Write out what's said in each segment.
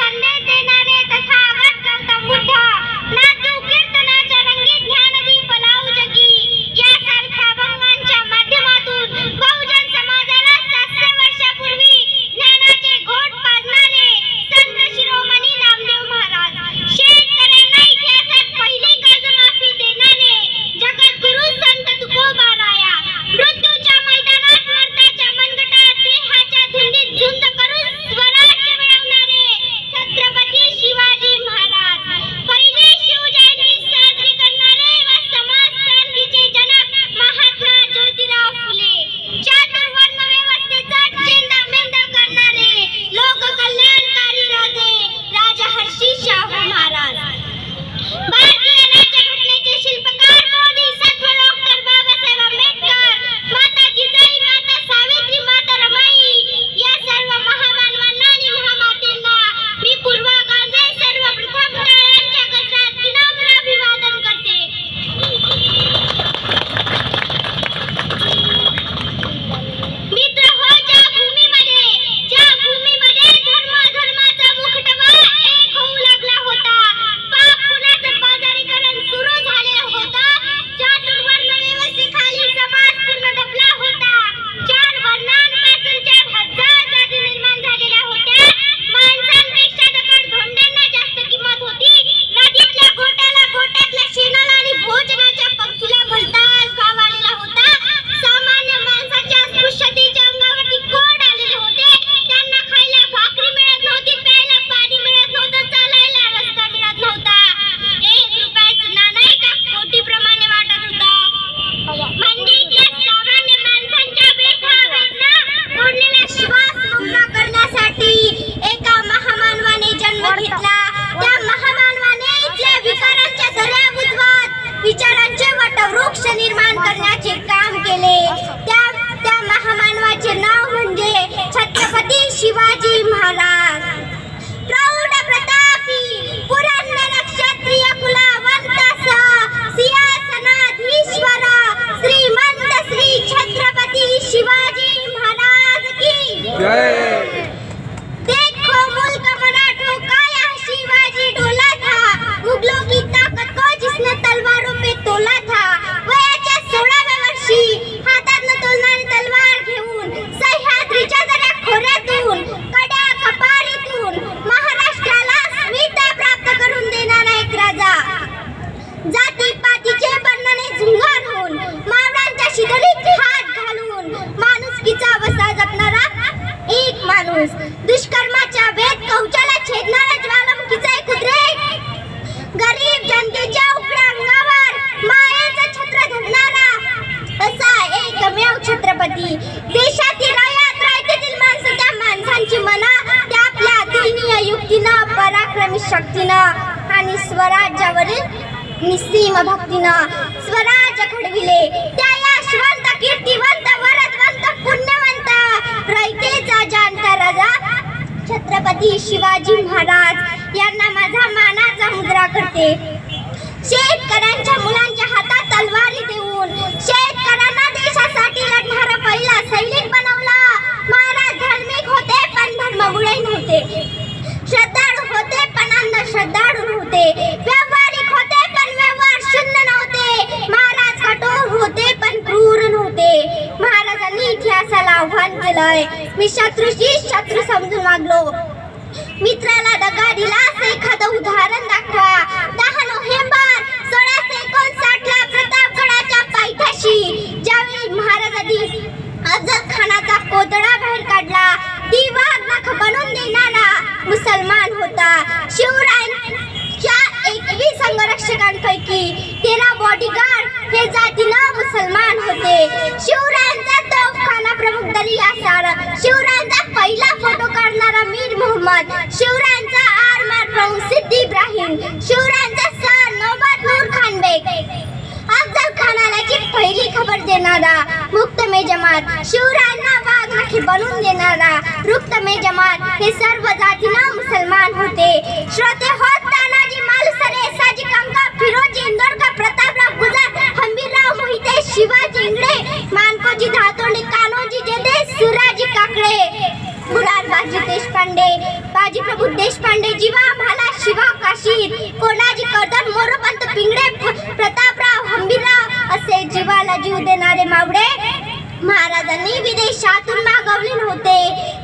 संदेश देणारे तथागत गौतम बुद्ध, नाचू कीर्तनाच्या रंगीत ज्ञानदीप लावू जगी, यासारख्या अभंगांच्या माध्यमातून बहुजन समाजाला 700 वर्षापूर्वी ज्ञानाचे घोट पाजणारे संत शिरोमणी नामदेव महाराज, शेतकऱ्यांना इतिहासात पहिली कर्जमाफी देणारे जगद्गुरु संत तुकोबा राया, मृत्यूच्या मैदानात मरणाच्या मनगटात देहाच्या धुंदीत झुंज करून स्वराज्य मिळवणारे छत्रपती शिवाजी महाराज, पहिली शिवजयंती साजरी करणारे व समाज क्रांतीचे जनक महात्मा ज्योतिराव फुले, चातुर्वर्ण व्यवस्थेचा चेंदामेंदा करणारे लोककल्याणकारी राजे राजहर्षी शाहू महाराज, भारतीय राज्यघटनेचे शिल्पकार बोधिसत्व डॉक्टर बाबासाहेब आंबेडकर, माता जिजाई, माता सावित्री, माता रमाई, या सर्व महामानवांना आणि महामातेंना मी पूर्वा गांजे सर्वप्रथम टाळ्यांच्या गजरात विनम्र अभिवादन करते. मित्र हो, ज्या भूमीमध्ये धर्माचा मुखवटा एक होऊ लागला होता, पाप पुण्याचं बाजारीकरण सुरू झालेलं होता, चातुर्वर्ण व्यवस्थेखाली समाज पूर्ण दबला होता, 4 वर्णांपासून 4000 जाती निर्माण झालेल्या होत्या, माणसांपेक्षा दगड धोंड्यांना जास्त किंमत होती, नदीतल्या गोट्यातल्या शेणाला आणि भोजनाच्या पंक्तीला भलताच भाव आलेला होता, सामान्य माणसाच्या अस्पृश्यतेच्या अंगावरती कोड आलेले होते, त्यांना खायला भाकरी मिळत नव्हती, प्यायला पाणी मिळत नव्हतं, चालायला रस्ता मिळत नव्हता, 1 रुपयाचं नाणं एका कोटीप्रमाणे वाटत होतं, मंडईतल्या सामान्य माणसांच्या व्यथा वेदना तोडलेला श्वास मोकळा करण्यासाठी एका महामानवाने जन्म घेतला. त्या महामानवाने इथल्या विकारांच्या दऱ्या बुजवत विचारांचे वटवृक्ष निर्माण करण्याचे काम केले. त्या महामानवाचे नाव म्हणजे छत्रपती शिवाजी महाराज. प्रौढ प्रतापी पुरंदर क्षत्रिय कुलवंत सिंहासनाधीश्वर श्रीमंत श्री छत्रपती शिवाजी महाराज की जय. देखो मुल्क मराठों का यह शिवाजी डोला था, मुगलों की ताकत को जिसने तलवारों पे तोला था, वयाच्या 16व्या वर्षी हातात तोलणारी तलवार घेऊन सह्याद्रीच्या दऱ्या खोऱ्यातून कड्या कपारीतून महाराष्ट्राला स्मिता प्राप्त करून देणारा एक राजा, जातीपातीचे बंधने झुंगार होऊन मावळ्यांच्या शिदोरीत हात घालून माणुसकीचा वसा जपणारा एक माणूस, दुष्कर्माच्या वेद कवचाला छेदणारा ज्वालामुखीचा एक उद्रेक, गरीब जनतेच्या उघड्या अंगावर मायेचं छत्र धरणारा असा एकमेव छत्रपती. देशातील रयतेतील माणसं, त्या माणसांची मनं त्या आपल्या अतुलनीय युक्तीनं, पराक्रमी शक्तीनं आणि स्वराज्यावरील निस्सीम भक्तीनं स्वराज्य घडविले. त्या यशवंत, कीर्तिवंत, वरदवंत, पुण्यवंत रयतेचा जाणता राजा छत्रपती शिवाजी महाराज यांना माझा मानाचा मुजरा करते. शेतकऱ्यांच्या मुलांच्या हातात तलवारी देऊन शेतकऱ्यांना देशासाठी लढणारा पहिला सैनिक बनवला. महाराज धार्मिक होते पण धर्मगुणे नव्हते, श्रद्धाळू होते पण अंधश्रद्धाळू नव्हते, व्यावहारिक होते पण व्यवहार शून्य नव्हते, महाराज कठोर होते पण क्रूर नव्हते. महाराजांनी इतिहासाला आव्हान केलंय, मी शत्रूशी शत्रू समजून वागलो, मित्राला दगा दिला असं एखादं उदाहरण दाखवा. 10 नोव्हेंबर 1659 प्रतापगडाच्या पायथ्याशी ज्यावेळी महाराजांनी अफजल खानाचा कोदडा बाहेर काढला, दिवाग नख बनवून देणारा मुसलमान होता. शिवरायांच्या 21 अंगरक्षकांपैकी 13 बॉडीगार्ड हे जातीनं मुसलमान होते. शिवरायांचा तोफखाना प्रमुख दली यासार, शिवरायांचा पहिला फोटो काढणारा मीर मोहम्मद, शिवरायांचा आरमार प्रमुख सिद्दी इब्राहिम, शिवरायांचा सर नौबत नूर खान बेग, अफजल खानाची पहिली खबर देणारा मुक्तमे जमात, शिवरायांना वाघनखे बनवून देणारा रुक्तमे जमात हे सर्व जातीनं मुसलमान होते. श्रोते हो, तानाजी मालुसरे, साजी कांका, फिरोजी इंदोरकर, प्रतापराव गुजर, हंबीरराव मोहिते, शिवाजी इंगळे, मानकोजी धातोंडे, कान्होजी जेदे, सुराजी काकडे, मुरारबाजी देशपांडे, बाजीप्रभू देशपांडे जीवा आम्हाला शिवा काशीत, कोणाजी कदम मोरोपंत पिंगळे प्रतापराव हंबीरराव असे जीवाला जीव देणारे मावळे महाराजांनी विदेशातून मागवले नव्हते.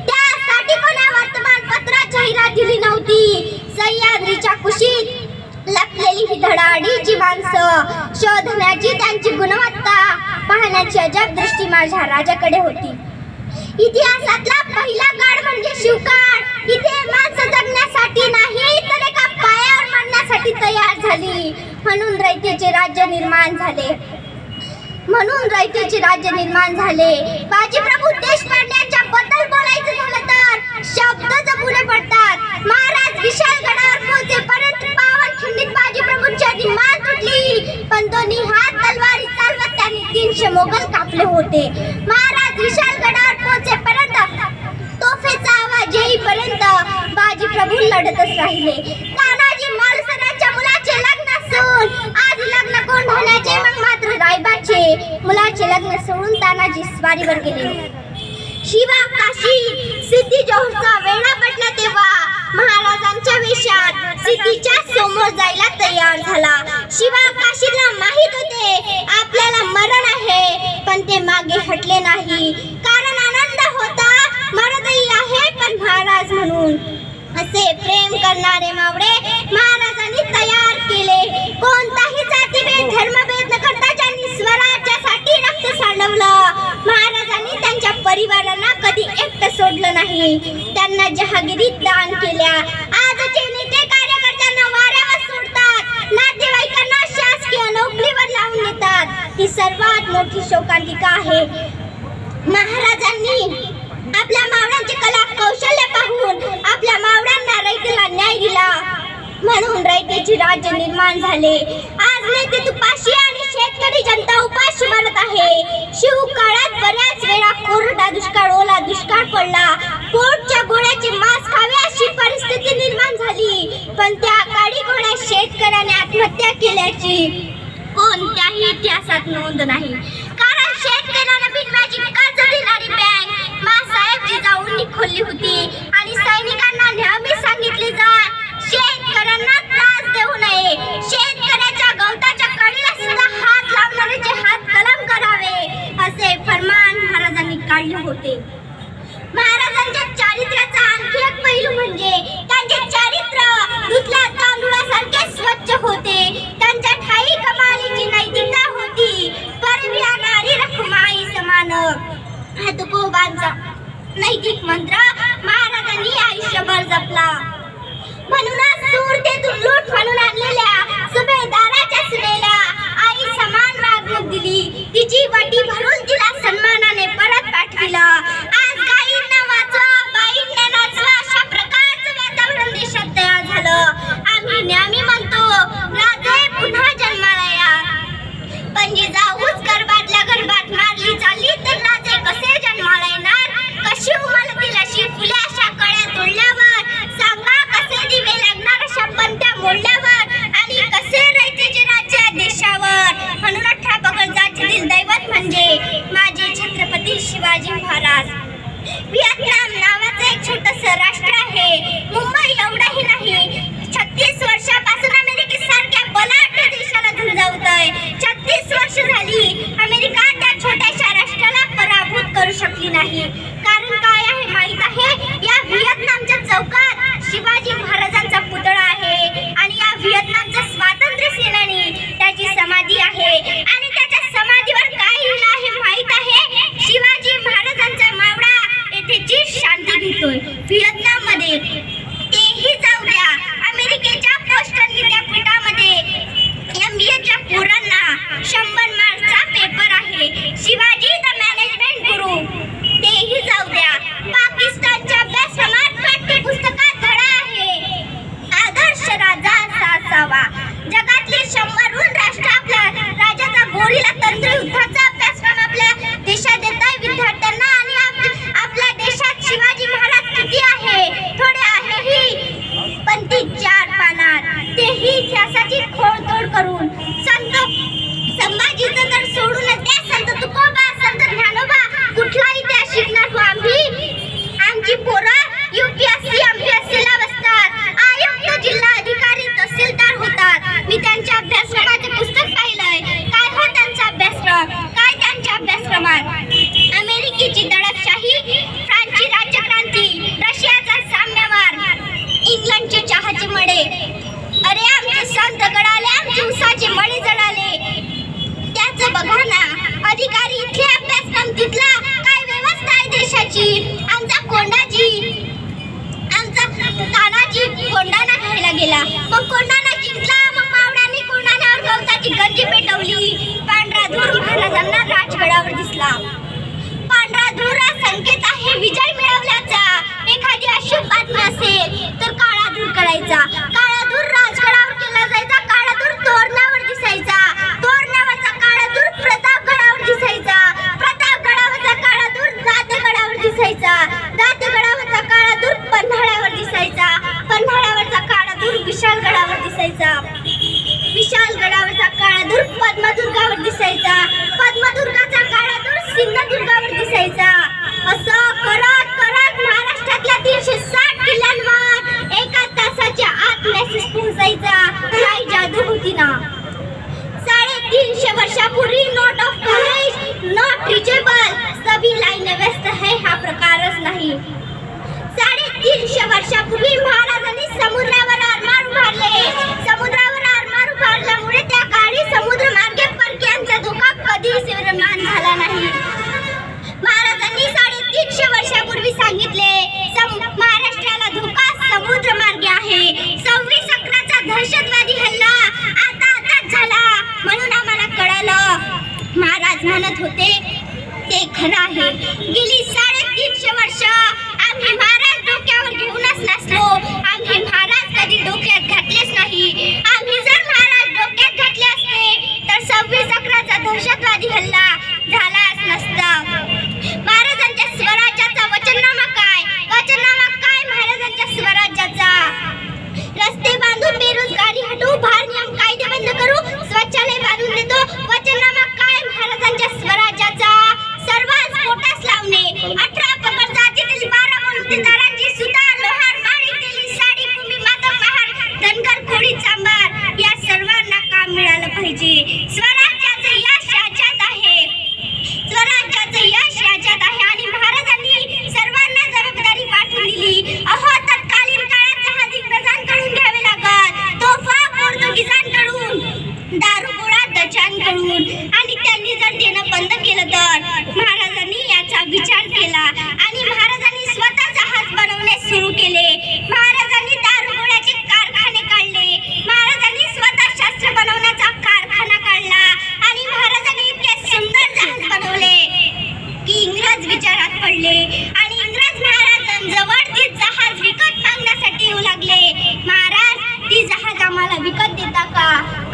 त्यासाठी कोणा वर्तमानपत्रात जाहिरात दिली नव्हती. सह्याद्रीच्या कुशीत लपलेली ही धडाडीची माणसं शोधण्याची त्यांची गुणवत्ता पाहण्याची अजब दृष्टी माझ्या राजाकडे होती. इतिहासातला पहिला काळ म्हणजे शिवकाळ. इथे माणसं जगण्यासाठी नाही तर एका पायावर मांडण्यासाठी तयार झाली. म्हणून रयतेचे राज्य निर्माण झाले. बाजीप्रभू देशपांड्यांच्या बद्दल बोलायचं झालं तर शब्द जपुरे पडतात. महाराज विशाळगडावर पोहोचेपर्यंत पावनखिंडीत बाजीप्रभूंची मान तुटली, पण दोन्ही हात तलवारी चालवत त्यांनी 300 मोगल कापले होते. महाराज विशाळगडावर पोहोचेपर्यंत तोफेचा आवाज येईपर्यंत बाजीप्रभू लढतच राहिले. तानाजी मालुसराच्या मुलाचे लग्न असून आधी लग्न कोंढाण्याचे, मग मात्र रायबाचे. मुलाचे लग्न सोडून तानाजी स्वारीवर गेले. शिवा काशी सिद्धी जोहरचा वेळा पडला तेव्हा महाराजांच्या वेशात सिद्धीच्या समोर जायला तयार झाला. शिवा काशीला माहित होते आपल्याला मरण आहे, पण ते मागे हटले नाही. कारण आनंद होता, मरदही आहे पण महाराज म्हणून. असे प्रेम करणारे मावळे महाराजांनी तयार केले. कोणताही जातीभेद धर्मभेद न करता ज्यांनी स्वराज्यासाठी रक्त सांडवलं, महाराजांनी त्यांच्या परिवारांना कधी एकटं सोडलं नाही. त्यांना जहागिरीत दान केल्या. आजचे नेते कार्यकर्त्यांना वाऱ्यावर सोडतात, नातेवाईकांना शासकीय नोकरीवर लावून देतात. ही सर्वात मोठी शोकांतिका आहे. महाराजांनी आपल्या मावळ्यांचे कला कौशल्य पाहून आपल्या मावळ्यांना रयतेला न्याय दिला. म्हणून रयतेचे राज्य निर्माण झाले. आज नेते तुपाशी आणि शेतकरी जनता उपाशी मरत आहे. शिवकाळात बऱ्याच वेळा कोरडा दुष्काळ, ओला दुष्काळ पडला. पोटच्या गोळ्याचे मांस खावे अशी परिस्थिती निर्माण झाली. पण त्या काळी कोणा शेतकऱ्याने आत्महत्या केल्याची कोणत्याही इतिहासात नोंद नाही. कारण शेतकऱ्यांना बिनव्याजी कर्ज देणारी बँक मासाहेब जिजाऊंनी खोलली होती आणि सैनिकांना नेहमी सांगितले जात शेतकऱ्यांना त्रास देऊ नये. शेतकऱ्याच्या गवताच्या कळीला सुद्धा हात लावणाऱ्याचे हात कलम करावे असे फरमान महाराजांनी काढले होते. महाराजांच्या चारित्र्याचा आणखी एक पैलू म्हणजे त्यांचे चारित्र्य धुतल्या तांदुळासारखे स्वच्छ होते. त्यांच्या ठाई कमालीची नैतिकता होती. परविया नारी रखुमाई समान हा तुकोबांचा नैतिक मंत्र महाराजांनी आयुष्यभर जपला. म्हणूनच सुरतेतून लूट म्हणून आणलेल्या सुभेदाराच्या सुनेला आई समान वागणूक दिली. तिची वटी भरून तिला सन्मानाने परत पाठविलं. आज गायींना वाचवा, बाईंना नाचवा अशा प्रकारचं वातावरण देशात तयार झालं. आम्ही नेहमी म्हणतो राजे पुन्हा जन्माला या, पण जिजाऊच गर्भातल्या गर्भात मारली चालली तर राजे कसे जन्माला येणार? कशी उमलतील अशी फुले अशा कळ्या तोडल्यावर? सांगा कसे दिवे लागणार अशा पंत्या मोडल्यावर? आणि कसे रयतेचे राज्य देशावर? म्हणून 18 पगड जातीतील दैवत म्हणजे माझे छत्रपती शिवाजी महाराज. व्हिएतनाम नावाचं एक छोटंसं राष्ट्र आहे. मुंबई एवढंही नाही. 36 वर्षापासून अमेरिकेसारख्या बलाढ्य देशाला झुंजावतोय. 36 वर्ष झाली अमेरिका त्या छोट्याशा राष्ट्राला पराभूत करू शकली नाही. कारण काय आहे माहित आहे? या व्हिएतनामच्या चौकात शिवाजी महाराजांचा पुतळा आहे आणि या व्हिएतनामचा स्वातंत्र्य सेनानी त्याची समाधी आहे. आणि त्याच्या समाधीवर काय लिहिलं आहे माहित आहे? शिवाजी महाराजांचा मावळा येथे चिर शांती घेतोय. व्हिएतनाममध्ये तेही जाऊ द्या. अमेरिकेच्या पोस्टल विद्यापीठामध्ये MBAच्या पोरांना 100 मार्कचा पेपर आहे. शिवाजी द मॅनेजमेंट गुरु तेही जाऊ द्या. पाकिस्तानच्या अभ्यासक्रमात पाठ्यपुस्तकात धडा आहे आदर्श राजा असावा. जगातले 100हून राष्ट्र आपल्या राजाचा गोरीला तंत्र युद्धाचा अभ्यासक्रम आपल्या देशात देत आहे विद्यार्थ्यांना. आणि आपल्या देशात शिवाजी महाराज किती आहे? थोडे आहेही, पण ती 4 पानात, तेही इतिहासाची खोडतोड करून. संत संभाजीचं तर सोडूनच द्या, संत तुकोबा, संत ज्ञानोबा कुठला इतिहास शिकणार हो आम्ही? आमची पोरं UPSC MPSC ला बसतात. इंग्लंडचे चहाचे मडे, अरे आमचे संत गडाले, आमचे उसाचे मळे जळाले. त्याचं बघा ना, अधिकारी इथले, अभ्यासक्रम तिथला, काय व्यवस्था आहे देशाची. आमचा कोंडाजी, आमचा तानाजी कोंडाणा घ्यायला गेला, मग कोंडाणा जिंकला, मग मावळ्यांनी कोंडाण्यावर गवताची गंजी पेटवली. पांढरा धूर महाराजांना राजगडावर दिसला. पांढरा धूर हा संकेत आहे विजय मिळवल्याचा. एखादी अशुभ बातमी असेल तर काळा धूर करायचा. काळा धूर राजगडावर केला जायचा. काळा धूर तोरणावर दिसायचा. तोरणावरचा काळा धूर प्रतापगडावर दिसायचा. प्रतापगडावरचा काळा धूर दातगडावर दिसायचा. दातगडावरचा काळा धूर पन्हाळ्यावर दिसायचा. पन्हाळ्यावरचा काळा धूर विशाळगडावर दिसायचा. विशाळगडावरचा काळा धूर पद्मदुर्गावर दिसायचा. पद्मदुर्गाचा काळा धूर सिंधुदुर्गावर दिसायचा. असं करत करत महाराष्ट्रातल्या 360 किल्ल्यांवर एका तासाच्या आत मेसेज पोहोचायचा. काय जादू होती ना. 350 वर्षापूर्वी note of coverage not reachable, सभी लाईन व्यस्त है हा प्रकारच नाही. 350 वर्षापूर्वी महाराजांनी समुद्रावर आरमार उभारले. समुद्रावर आरमार उभारल्यामुळे त्या काळी समुद्रमार्गे परक्यांचा धोका कधीच निर्माण झाला नाही. महाराजांनी 350 वर्षापूर्वी सांगितले महाराष्ट्राला धोका समुद्रमार्गे आहे. 26/11चा दहशतवादी हल्ला आता झाला म्हणून आम्हाला कळालं. महाराज म्हणत होते ते खरं आहे. गेली 350 वर्ष आम्ही महाराज डोक्यावर घेऊनच नसलो. आम्ही महाराज कधी डोक्यात घातलेच नाही. आम्ही जर महाराज डोक्यात घातले असते तर 26/11चा दहशतवादी हल्ला झालाच नसता. महाराजांच्या स्वराज्याचा वचननामा काय? वचननामा काय महाराजांच्या स्वराज्याचा? रस्ते बांधून बेरोजगारी हटवू, भार नियम कायदे बंद करू, शौचालय बांधून देतो. वचननामा काय महाराजांच्या स्वराज्याचा? सर्वांस पोटास लावणे, 18 पकड जातीतील 12 मोलुतेदारांची सुतार, लोहार, माळी, तेली, साडी, कुंभी, मातंग, महार, धनगर, कोळी, चांभार या सर्वांना काम मिळालं पाहिजे. स्वराज्याचं यश याच्यात आहे. स्वराज्याचं यश याच्यात आहे आणि महाराजांनी सर्वांना जबाबदारी वाटून दिली. अहो तत्कालीन काळात जहाज इंग्रजांकडून घ्यावे लागत, तोफा पोर्तुगीजांकडून, दारुगोळा डचांकडून, आणि त्यांनी जर देणं बंद केलं तर महाराजांनी याचा विचार केला आणि महाराजांनी स्वतः जहाज बनवणे सुरू केले. महाराजांनी दारुगोळ्याचे कारखाने काढले. महाराजांनी स्वतः शस्त्र बनवण्याचा कारखाना काढला आणि महाराजांनी इतके सुंदर जहाज बनवले की इंग्रज विचारात पडले आणि इंग्रज महाराजांजवळ ती जहाज विकत मागण्यासाठी येऊ लागले. महाराज ती जहाज आम्हाला विकत देता का?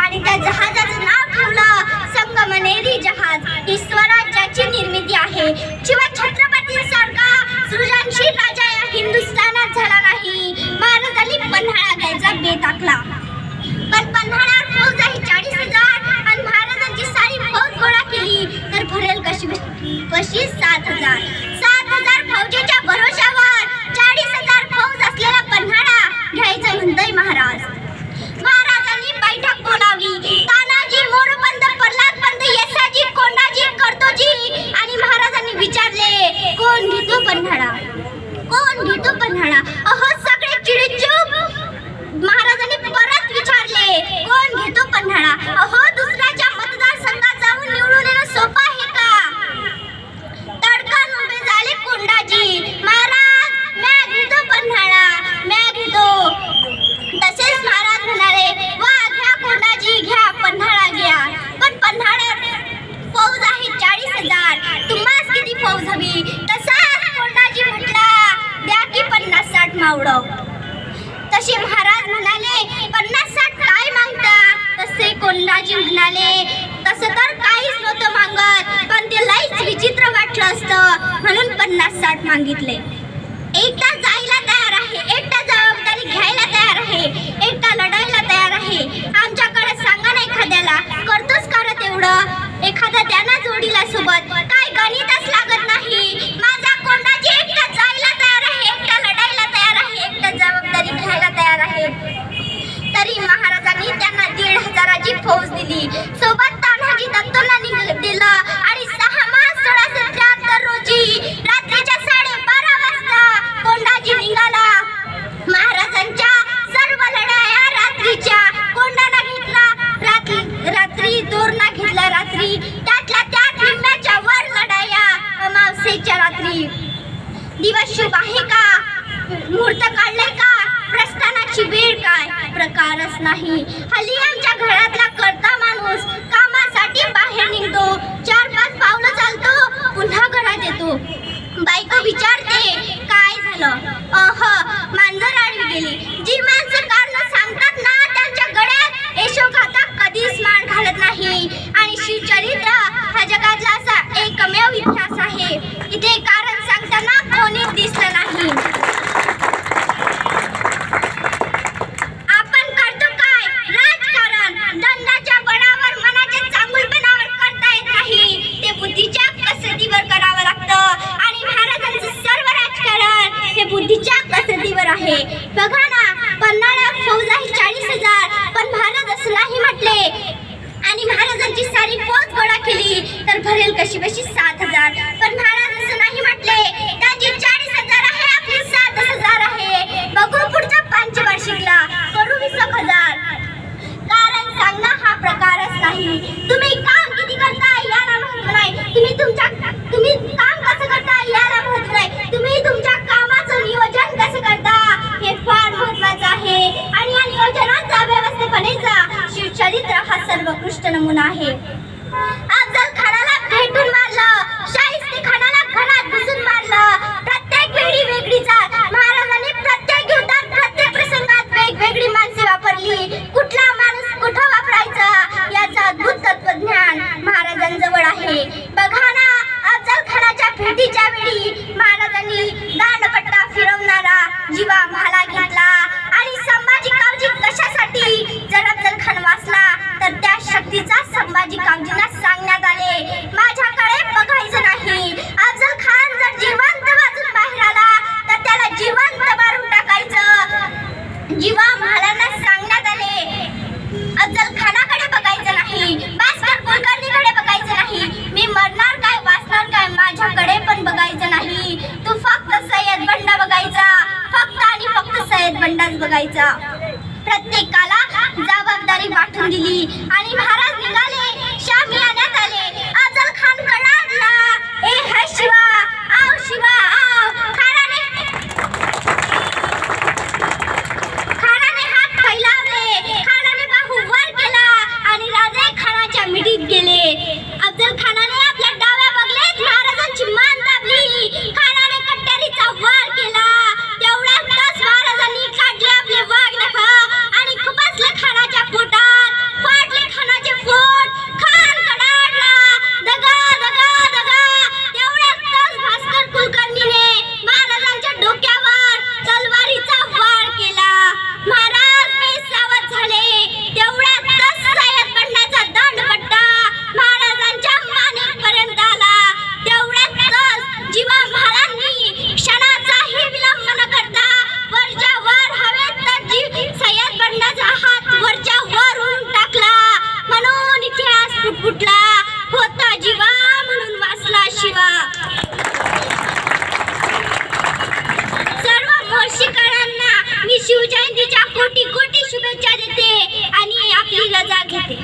आणि त्या जहाजाचं नाव ठेवलं संगमनेरी जहाज. ही स्वराज्याची निर्मिती आहे. शिवाय छत्रपतींसारखा सृजनशील राजा या हिंदुस्थानात झाला नाही. महाराजांनी पन्हाळा घ्यायचा बेत आखला, पण पन्हाळ्यावर फौज आहे 40,000 आणि महाराजांची सारी फौज गोळा केली तर भरेल कशी 7,000. 7,000 फौजेच्या भरोशावर 40,000 फौज असलेला पन्हाळा घ्यायचं म्हणतोय महाराज. महाराजांनी बैठक बोलावली. तानाजी, मोरोपंत, प्रल्हादपंत, येसाजी, कोंडाजी, कर्तोजी आणि महाराजांनी विचारले कोण घेतो पन्हाळा? कोण घेतो पन्हाळा? अहो सगळे चिडीचूप. महाराजांनी परत विचारले कोण घेतो पन्हाळा? अहो दुसऱ्याच्या मतदारसंघात जाऊन निवडून येणं सोपं आहे का? तडकान उभे झाले कोंडाजी. महाराज मैं घेतो पन्हाळा, मैं घेतो. तसेच महाराज म्हणाले वा घ्या कोंडाजी घ्या, पन्हाळा घ्या, पण पन्हाळ्यावर फौज आहे 40,000. तुम्हाला किती फौज हवी? तसाच कोंडाजी म्हटला द्या की 50-60 मावळं. तसे महाराज म्हणाले 50-60 काय मागता? तसे कोंडाजी म्हणाले तसं तर काहीच नव्हतं मागत, पण ते लईच विचित्र वाटलं असतं म्हणून 50-60 मागितले. एकटा जायला तयार आहे, एकटा जबाबदारी घ्यायला तयार आहे, एकटा लढायला तयार आहे. आमच्याकडे सांगा ना एखाद्याला, करतोच का तेवढं? एखादा त्यांना जोडीला सोबत, काय गणितच लागत नाही. माझा कोंडाजी एकटा जायला तयार आहे, एकटा लढायला तयार आहे, एकटा जबाबदारी घ्यायला तयार आहे. तरी महाराजांनी त्यांना 1,500ची फौज दिली. सोबत तानाजी दत्तोला दिलं आणि 6 मार्च 1673 रोजी रात्रीच्या 12:30 वाजता कोंडाजी निघाला. महाराजांच्या शास्त्री, त्यातल्या त्यात निम्म्याच्या वर लढाया अमावस्येच्या रात्री. दिवस शुभ आहे का, मुहूर्त काढले का, प्रस्थानाची वेळ काय, प्रकारच नाही. हल्ली आमच्या घरातला करता माणूस कामासाठी बाहेर निघतो, 4-5 पावलं चालतो, पुन्हा घरात येतो. बायको विचारते काय झालं, मांजर आडवी गेली. जी माणसं कारण सांगतात ना, त्यांच्या गळ्यात यशोगाथा कधीच माळ घालत नाही. आणि शिवचरित्र हा जगातला असा एकमेव इतिहास आहे, इथे कारण सांगताना कोणीच दिसलं नाही. आपण करतो काय राजकारण, दंडाच्या बळावर मनाच्या चांगुलपणावर करता येत नाही, ते बुद्धीच्या कसरतीवर करावं लागतं. आणि महाराजांचं सर्व राजकारण हे बुद्धीच्या कसरतीवर आहे. बघा ना, पन्हाळ्यात फौज आहे 40,000, पण महाराज असं नाही म्हटले. आणि महाराजांची सारी फौज गोळा केली तर भरेल कशी बशी 7,000, पण महाराज असं नाही म्हटले. त्यांची 40,000 आहे, आपली 7,000 आहे. बघू पुढच्या पंचवार्षिकला करू 20,000. कारण सांगणं हा प्रकारच नाही. तुम्ही काम किती करता याला महत्व नाही, तुम्ही काम कसं करता याला महत्व नाही, तुम्ही तुमच्या कामाचं नियोजन कसं करता हे फार महत्वाचं आहे. आणि या नियोजनाचा व्यवस्थापनेचा शिवचरित्र हा सर्वोत्कृष्ट नमुना आहे. अफजल खानाला भेटून मारलं, शाहिस्ते खानाला घरात घुसून मारलं. प्रत्येक वेळी वेगळी जात. महाराजांनी प्रत्येक युद्धात प्रत्येक प्रसंगात वेगवेगळी माणसे वापरली. कुठला माणूस कुठं वापरायचा याचं अद्भुत तत्वज्ञान महाराजांजवळ आहे. बघा ना, अफजल खानाच्या भेटीच्या वेळी महाराजांनी दांडपट्टा फिरवणारा जीवा म्हाला घेतला. आणि संभाजी कावजी कशासाठी, जर अफजल खान वाचला तर त्या शक्तीचा संभाजी कावजींना सांगण्यात आले. माझ्याकडे बघायचं नाही. अफजल खान जर जिवंत वाचून बाहेर आला तर त्याला जिवंत मारून टाकायचं, जीवा म्हालांना सांगण्यात आले. अफजल खानाकडे बघायचं नाही, भास्कर कुलकर्णीकडे बघायचं नाही. मी मरणार काय वाचणार काय माझ्याकडे पण बघायचं नाही. तू फक्त सय्यद बंडा बघायचा, फक्त आणि फक्त सय्यद बंडाच बघायचा. प्रत्येकाला जबाबदारी वाटून दिली आणि महाराज निघाले. शामियान्यात आले. अफजल खान कडाडला, ए है शिवा, आओ शिवा आओ. खानाने हात फैलावले, खानाने बाहू वर केला आणि राजे खानाच्या मिठीत गेले. अफजल खानाने आपल्या डाव्या बगलेत महाराजांची मान दाबली. खानाने कट्यारीचा वार केला. तेवढ्यातच महाराजांनी काढले आपले वाघ नख आणि खुपसले खानाच्या पोटात. फाटले खानाचे पोट. खान कडाडला. दगा दगा दगा. तेवढ्यातच भास्कर कुलकर्णीने महाराजांच्या डोक्यावर तलवारीचा वार केला. महाराज बेसावध झाले. तेवढ्यातच सय्यद बंडाचा दांडपट्टा महाराजांच्या मानेपर्यंत आला. तेवढ्यातच जीवा महाराजांनी क्षणाचाही विलंब न करता वरच्या वर हवेत सय्यद बंडाचा हात वरच्या वर उडून टाकला. म्हणून इतिहास फुटफुटला. होता जीवा म्हणून वाचला शिवा. सर्व मोर्शीकरांना मी शिवजयंतीच्या कोटी कोटी शुभेच्छा देते आणि आपली रजा घेते.